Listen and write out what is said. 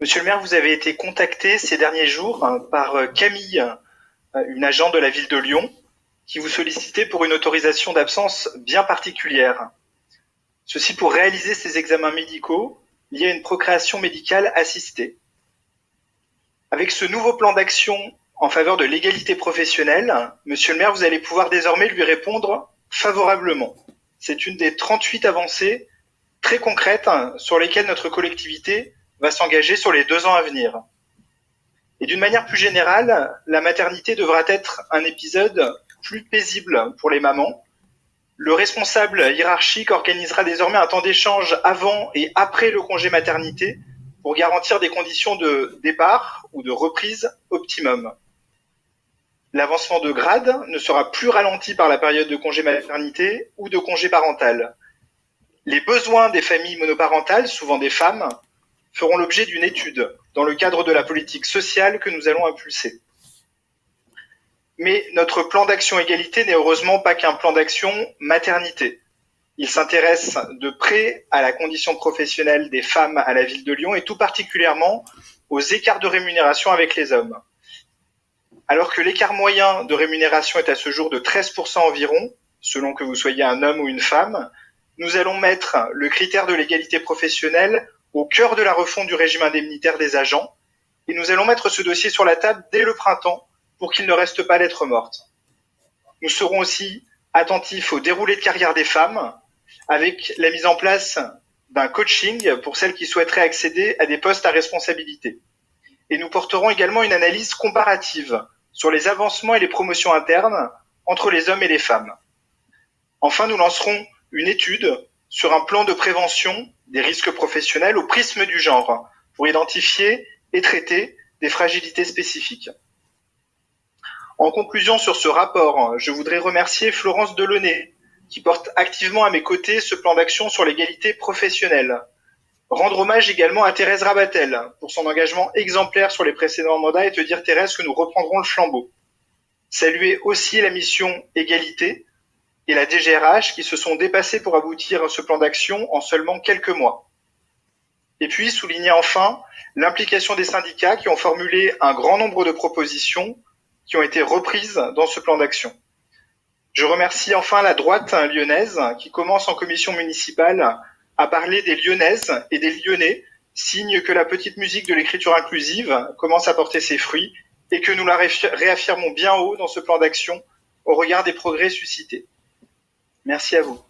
Monsieur le maire, vous avez été contacté ces derniers jours par Camille, une agente de la ville de Lyon, qui vous sollicitait pour une autorisation d'absence bien particulière. Ceci pour réaliser ces examens médicaux liés à une procréation médicale assistée. Avec ce nouveau plan d'action en faveur de l'égalité professionnelle, monsieur le maire, vous allez pouvoir désormais lui répondre favorablement. C'est une des 38 avancées très concrètes sur lesquelles notre collectivité va s'engager sur les 2 ans à venir. Et d'une manière plus générale, la maternité devra être un épisode plus paisible pour les mamans. Le responsable hiérarchique organisera désormais un temps d'échange avant et après le congé maternité pour garantir des conditions de départ ou de reprise optimum. L'avancement de grade ne sera plus ralenti par la période de congé maternité ou de congé parental. Les besoins des familles monoparentales, souvent des femmes, feront l'objet d'une étude dans le cadre de la politique sociale que nous allons impulser. Mais notre plan d'action égalité n'est heureusement pas qu'un plan d'action maternité. Il s'intéresse de près à la condition professionnelle des femmes à la ville de Lyon et tout particulièrement aux écarts de rémunération avec les hommes. Alors que l'écart moyen de rémunération est à ce jour de 13% environ, selon que vous soyez un homme ou une femme, nous allons mettre le critère de l'égalité professionnelle au cœur de la refonte du régime indemnitaire des agents et nous allons mettre ce dossier sur la table dès le printemps pour qu'il ne reste pas lettre morte. Nous serons aussi attentifs au déroulé de carrière des femmes avec la mise en place d'un coaching pour celles qui souhaiteraient accéder à des postes à responsabilité. Et nous porterons également une analyse comparative sur les avancements et les promotions internes entre les hommes et les femmes. Enfin, nous lancerons une étude sur un plan de prévention des risques professionnels au prisme du genre pour identifier et traiter des fragilités spécifiques. En conclusion sur ce rapport, je voudrais remercier Florence Delaunay, qui porte activement à mes côtés ce plan d'action sur l'égalité professionnelle. Rendre hommage également à Thérèse Rabatel pour son engagement exemplaire sur les précédents mandats et te dire, Thérèse, que nous reprendrons le flambeau. Saluer aussi la mission égalité et la DGRH qui se sont dépassés pour aboutir à ce plan d'action en seulement quelques mois. Et puis souligner enfin l'implication des syndicats qui ont formulé un grand nombre de propositions qui ont été reprises dans ce plan d'action. Je remercie enfin la droite lyonnaise qui commence en commission municipale à parler des Lyonnaises et des Lyonnais, signe que la petite musique de l'écriture inclusive commence à porter ses fruits et que nous la réaffirmons bien haut dans ce plan d'action au regard des progrès suscités. Merci à vous.